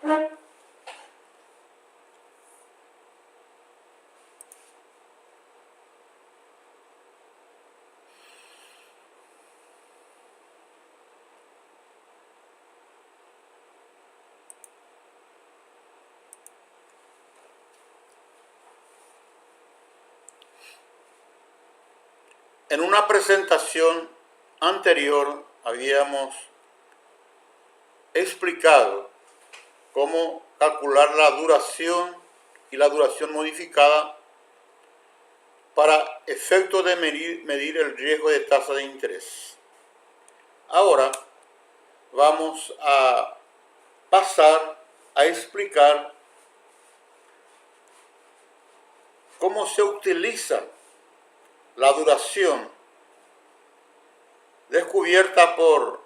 En una presentación anterior habíamos explicado cómo calcular la duración y la duración modificada para efecto de medir el riesgo de tasa de interés. Ahora vamos a pasar a explicar cómo se utiliza la duración descubierta por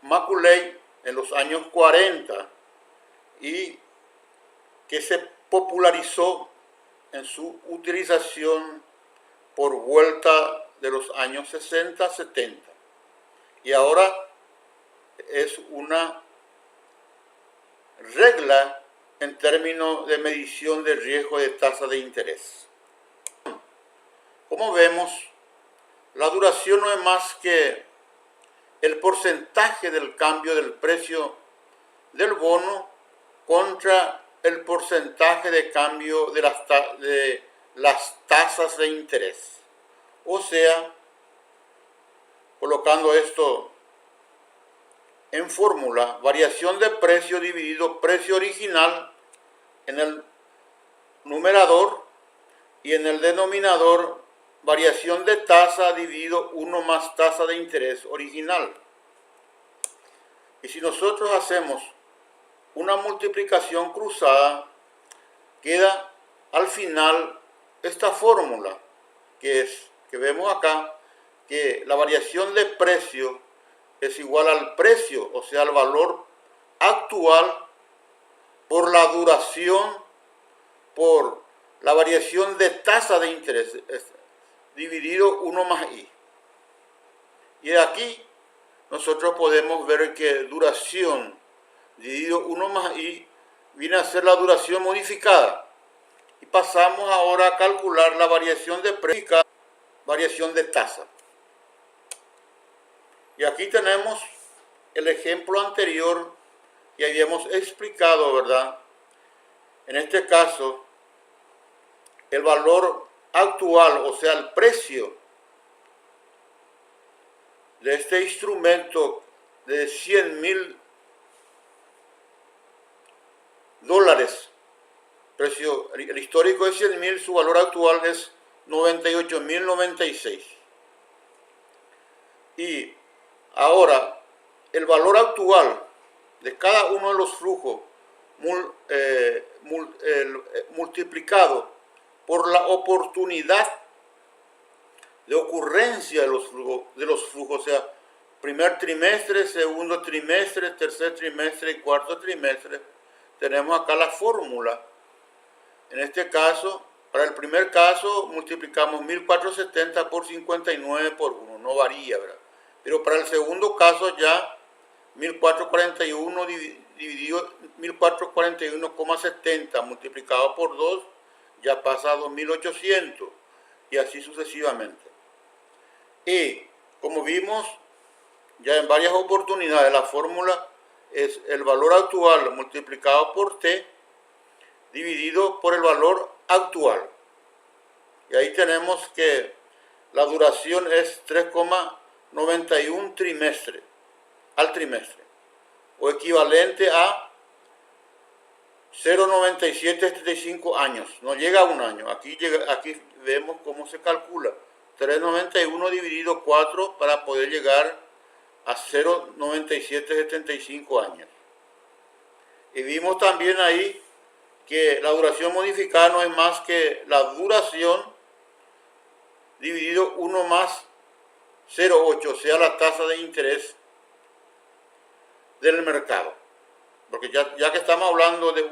Macaulay en los años 40 y que se popularizó en su utilización por vuelta de los años 60-70 y ahora es una regla en términos de medición de riesgo de tasa de interés. Como vemos, la duración no es más que el porcentaje del cambio del precio del bono contra el porcentaje de cambio de las tasas de interés. O sea, colocando esto en fórmula, variación de precio dividido precio original en el numerador y en el denominador variación de tasa dividido 1 más tasa de interés original. Y si nosotros hacemos una multiplicación cruzada, queda al final esta fórmula que vemos acá, que la variación de precio es igual al precio, o sea, al valor actual por la duración por la variación de tasa de interés dividido 1 más i. Y aquí nosotros podemos ver que duración dividido 1 más i viene a ser la duración modificada. Y pasamos ahora a calcular la variación de precio, variación de tasa. Y aquí tenemos el ejemplo anterior que habíamos explicado, ¿verdad? En este caso, el valor actual, o sea, el precio de este instrumento de $100.000, precio, el histórico de 100.000, su valor actual es 98.096. Y ahora, el valor actual de cada uno de los flujos multiplicado por la oportunidad de ocurrencia de los flujos, o sea, primer trimestre, segundo trimestre, tercer trimestre y cuarto trimestre, tenemos acá la fórmula. En este caso, para el primer caso, multiplicamos 1.470 por 59 por 1, no varía, ¿verdad? Pero para el segundo caso ya 1.441 dividido 1.441,70 multiplicado por 2 ya pasa a 2.800 y así sucesivamente. Y como vimos ya en varias oportunidades, la fórmula es el valor actual multiplicado por t dividido por el valor actual. Y ahí tenemos que la duración es 3,91 trimestre al trimestre, o equivalente a 0,9775 años. No llega a un año. Aquí vemos cómo se calcula. 3,91 dividido 4 para poder llegar a 0,9775 años. Y vimos también ahí que la duración modificada no es más que la duración dividido 1 más 0,8, o sea, la tasa de interés del mercado. Porque ya que estamos hablando de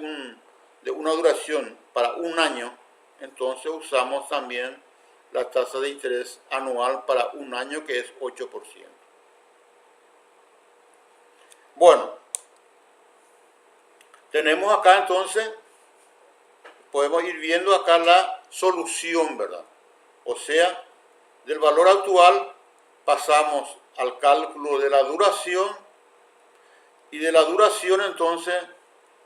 una duración para un año, entonces usamos también la tasa de interés anual para un año, que es 8%. Bueno, Tenemos acá entonces, podemos ir viendo acá la solución, ¿verdad? O sea, del valor actual pasamos al cálculo de la duración y de la duración entonces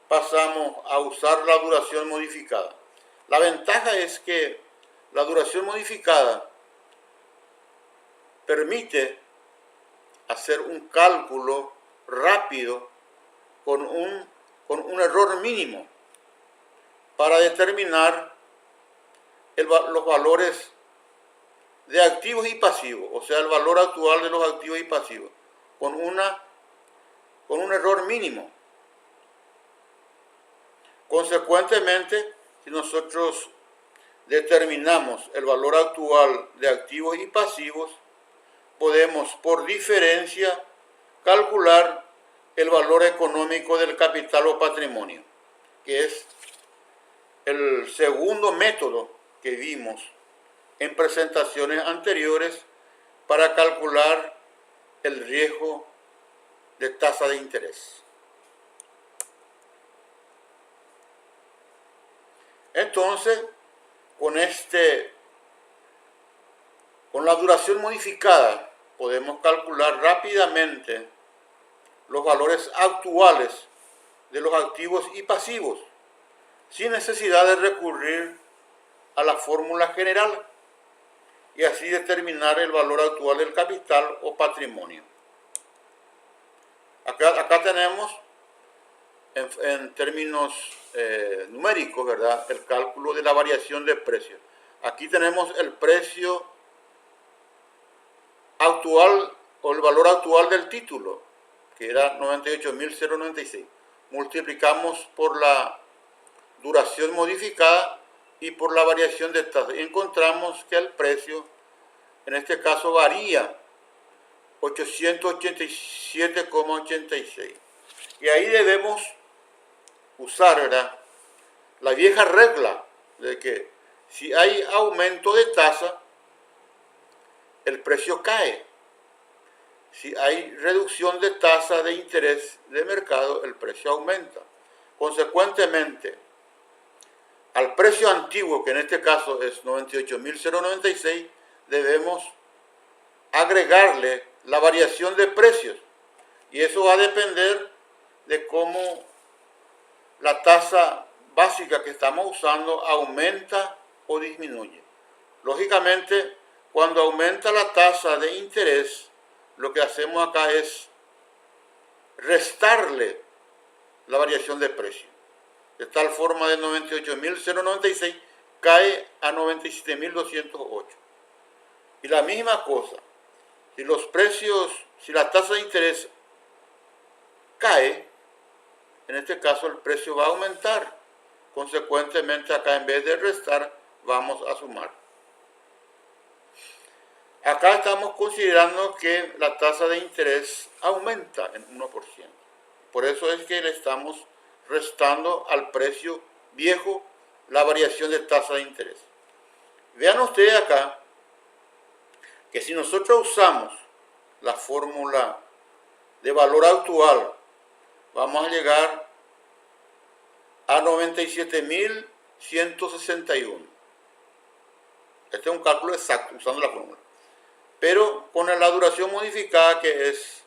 pasamos a usar la duración modificada. La ventaja es que la duración modificada permite hacer un cálculo rápido con un error mínimo para determinar los valores de activos y pasivos, o sea, el valor actual de los activos y pasivos, con un error mínimo. Consecuentemente, si nosotros determinamos el valor actual de activos y pasivos, podemos por diferencia calcular el valor económico del capital o patrimonio, que es el segundo método que vimos en presentaciones anteriores para calcular el riesgo de tasa de interés. Entonces, con la duración modificada, podemos calcular rápidamente los valores actuales de los activos y pasivos, sin necesidad de recurrir a la fórmula general y así determinar el valor actual del capital o patrimonio. Acá tenemos en términos numéricos, ¿verdad?, el cálculo de la variación de precios. Aquí tenemos el precio actual o el valor actual del título, que era 98.096. Multiplicamos por la duración modificada y por la variación de tasa. Y encontramos que el precio, en este caso, varía 887,86. Y ahí debemos usar, ¿verdad?, la vieja regla de que si hay aumento de tasa, el precio cae. Si hay reducción de tasa de interés de mercado, el precio aumenta. Consecuentemente, al precio antiguo, que en este caso es 98.096, debemos agregarle la variación de precios. Y eso va a depender de cómo la tasa básica que estamos usando aumenta o disminuye. Lógicamente, cuando aumenta la tasa de interés, lo que hacemos acá es restarle la variación de precio. De tal forma, de 98.096 cae a 97.208. Y la misma cosa, si la tasa de interés cae, en este caso el precio va a aumentar. Consecuentemente, acá en vez de restar, vamos a sumar. Acá estamos considerando que la tasa de interés aumenta en 1%. Por eso es que le estamos restando al precio viejo la variación de tasa de interés. Vean ustedes acá que si nosotros usamos la fórmula de valor actual, vamos a llegar a 97.161. Este es un cálculo exacto usando la fórmula. Pero con la duración modificada, que es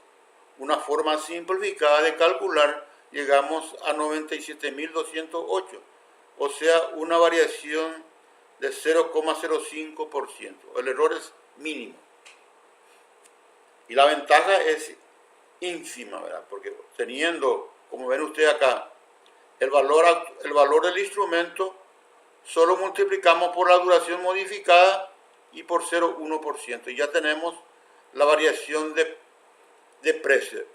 una forma simplificada de calcular, llegamos a 97.208. O sea, una variación de 0,05%. El error es mínimo. Y la ventaja es ínfima, ¿verdad? Porque teniendo, como ven ustedes acá, el valor del instrumento, solo multiplicamos por la duración modificada y por 0,1%. Y ya tenemos la variación de precio.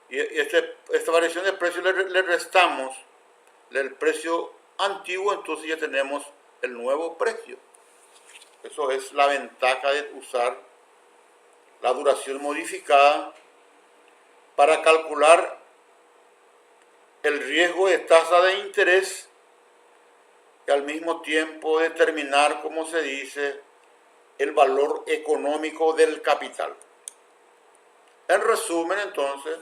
Y esta variación de precio le restamos el precio antiguo, entonces ya tenemos el nuevo precio. Eso es la ventaja de usar la duración modificada para calcular el riesgo de tasa de interés y al mismo tiempo determinar, como se dice, el valor económico del capital. En resumen, entonces,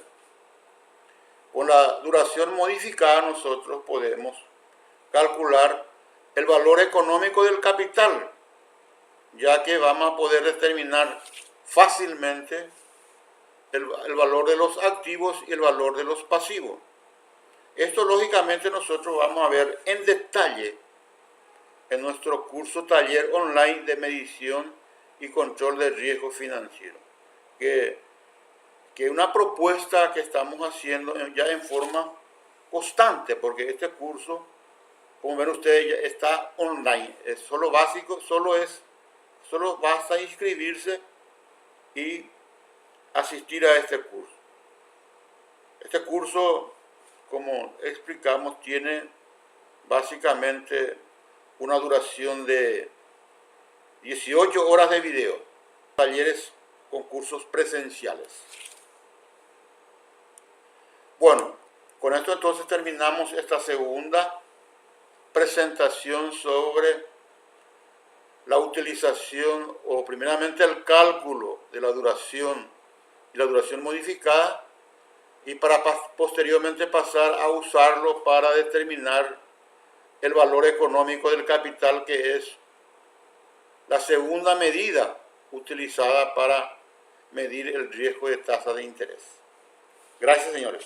Con la duración modificada nosotros podemos calcular el valor económico del capital, ya que vamos a poder determinar fácilmente el valor de los activos y el valor de los pasivos. Esto lógicamente nosotros vamos a ver en detalle en nuestro curso taller online de medición y control de riesgo financiero, que es una propuesta que estamos haciendo ya en forma constante, porque este curso, como ven ustedes, ya está online, es solo básico, solo basta inscribirse y asistir a este curso. Este curso, como explicamos, tiene básicamente una duración de 18 horas de video, talleres con cursos presenciales. Bueno, con esto entonces terminamos esta segunda presentación sobre la utilización o primeramente el cálculo de la duración y la duración modificada, y para posteriormente pasar a usarlo para determinar el valor económico del capital, que es la segunda medida utilizada para medir el riesgo de tasa de interés. Gracias, señores.